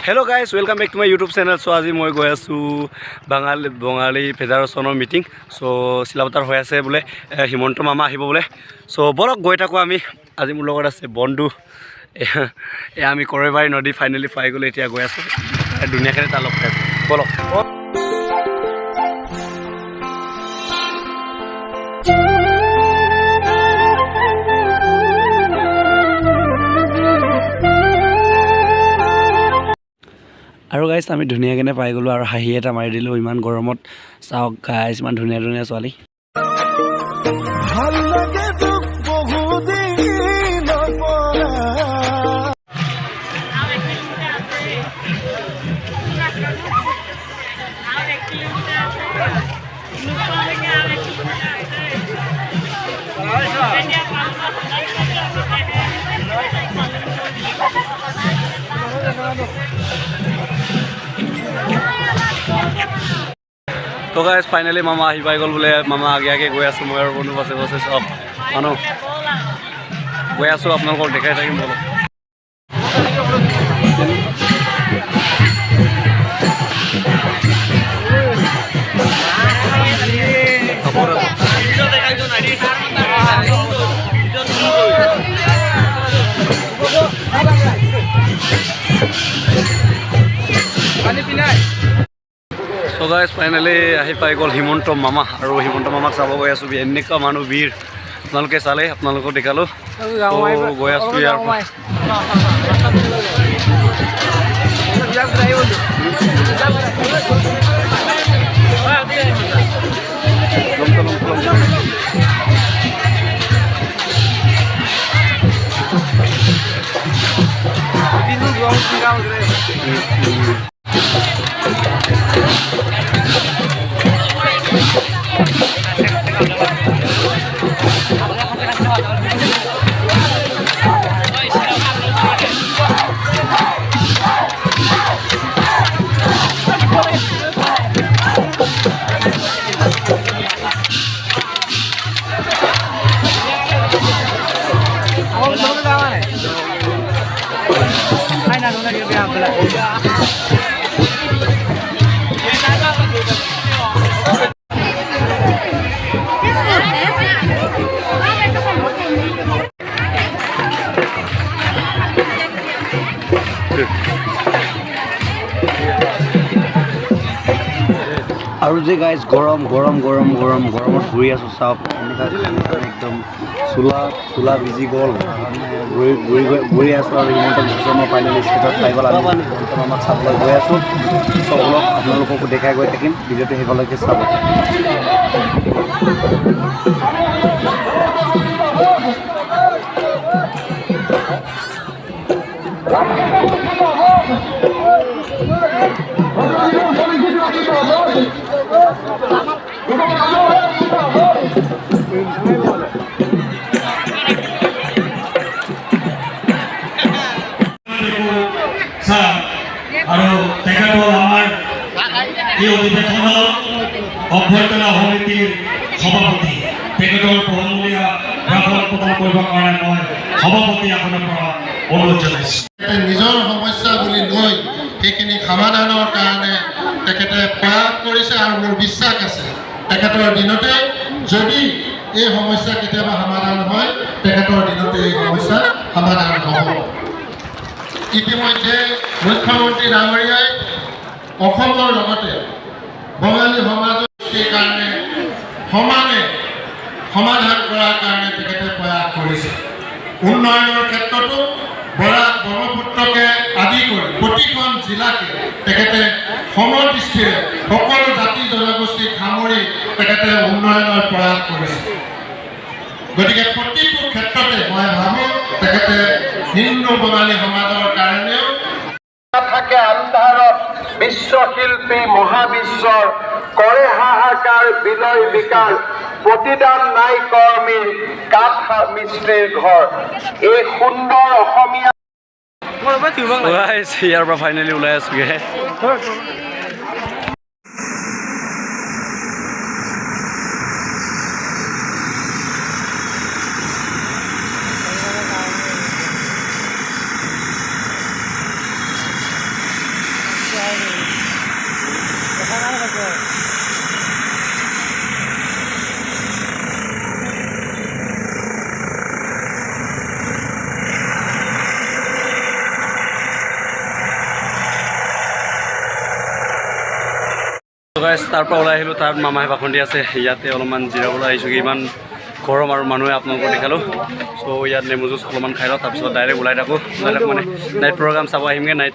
Hello guys, welcome back to my YouTube channel. So আজি মই গৈ আছো বঙালী ফেডাৰেশ্যনৰ মিটিং. So সিলাবতাৰ হৈ আছে বোলে হিমন্ত মামা আহিব বোলে. So বলক গৈ থাকো আমি. আজি মোৰ লগত আছে বন্ধু. আমি কৰৈবাৰী নদী ফাইনালি পাই গ'লো এতিয়া গৈ আছো. ধুনীয়াকৈ তাৰ লগ পাইছো. বলক. আৰু গাইছ আমি ধুনীয়াকৈ পাই গ'লো আৰু হাঁহি এটা মাৰি দিলোঁ ইমান গৰমত চাওক গাইছ ইমান ধুনীয়া ধুনীয়া ছোৱালী तो गाइस फाइनली मामा आহি পাই গ'ল বোলে मामा आगे आगे গৈ আছো মই আৰু বন্ধু পাছে পাছে সব মানুহ গৈ আছো আপোনালোকক দেখাই থাকিম বলো So guys, finally আহি পাই গ'ল হিমন্ত মামা আৰু হিমন্ত মামাক চাব গৈ আছো এনেকা মানুহ ভিৰ আপোনালোকে চালে আপোনালোকক দেখালো গৈ আছো ইয়াৰ আৰু যে গাইজ গৰমত ঘূৰি আছো চাওক একদম চোলা ভিজি গ'ল ঘূৰি আছো আৰু হিমন্ত বিশ্ব শৰ্মা ফাইনেলি ষ্টেজত পাই গ'ল আমি হিমন্ত মামাক চাবলৈ গৈ আছো চব অলপ আপোনালোককো দেখাই গৈ থাকিম ভিডিঅ'টো শেষলৈকে চাব আৰু তেখেতসকল আমাৰ এই অধিৱেশনত অভ্যৰ্থনা সমিতিৰ সভাপতি তেখেতৰ বহুমূলীয়া ভাষণ প্ৰদান কৰিবৰ কাৰণে মই সভাপতি আসনৰ পৰা অনুৰোধ জনাইছোঁ নিজৰ সমস্যা বুলি লৈ সেইখিনি সমাধানৰ কাৰণে তেখেতে প্ৰয়াস কৰিছে আৰু মোৰ বিশ্বাস আছে তেখেতৰ দিনতে যদি এই সমস্যা কেতিয়াবা সমাধান হয় তেখেতৰ দিনতে এই সমস্যা সমাধান হ'ব ইতিমধ্যে মুখ্যমন্ত্ৰী ডাঙৰীয়াই অসমৰ লগতে বঙালী সমাজৰ কাৰণে সমানে সমাধান কৰাৰ কাৰণে তেখেতে প্ৰয়াস কৰিছে উন্নয়নৰ ক্ষেত্ৰতো বৰাক ব্ৰহ্মপুত্ৰকে আদি কৰি প্ৰতিখন জিলাকে তেখেতে সমদৃষ্টিৰে সকলো জাতি জনগোষ্ঠীক সামৰি তেখেতে উন্নয়নৰ প্ৰয়াস কৰিছে গতিকে প্ৰতিটো ক্ষেত্ৰতে মই ভাবোঁ তেখেতে হিন্দু বঙালী সমাজৰ কাৰণেও থাকে আন্ধাৰত বিশ্বশিল্পী মহাবিশ্বৰ কৰে হাহাকাৰ বিলয় বিকাৰ প্ৰতিদান নাই কৰ্মীৰ কাঠ মিস্ত্ৰীৰ ঘৰ এই সুন্দৰ অসমীয়া ইয়াৰ পৰা ফাইনেলি ওলাই আছোগে গাইছ তাৰ পৰা ওলাই আহিলোঁ, তাত মামাহে ভাষণ দি আছে, ইয়াতে অলপমান জিৰাবলৈ আহিছোঁ, ইমান গৰম আৰু মানুহে আপোনালোকক দেখালোঁ। চ' ইয়াত নেমু জুচ অলপমান খাই লওঁ, তাৰপিছত ডাইৰেক্ট ওলাই থাকোঁ মানে নাইট প্ৰগ্ৰাম চাব আহিমগৈ। নাইট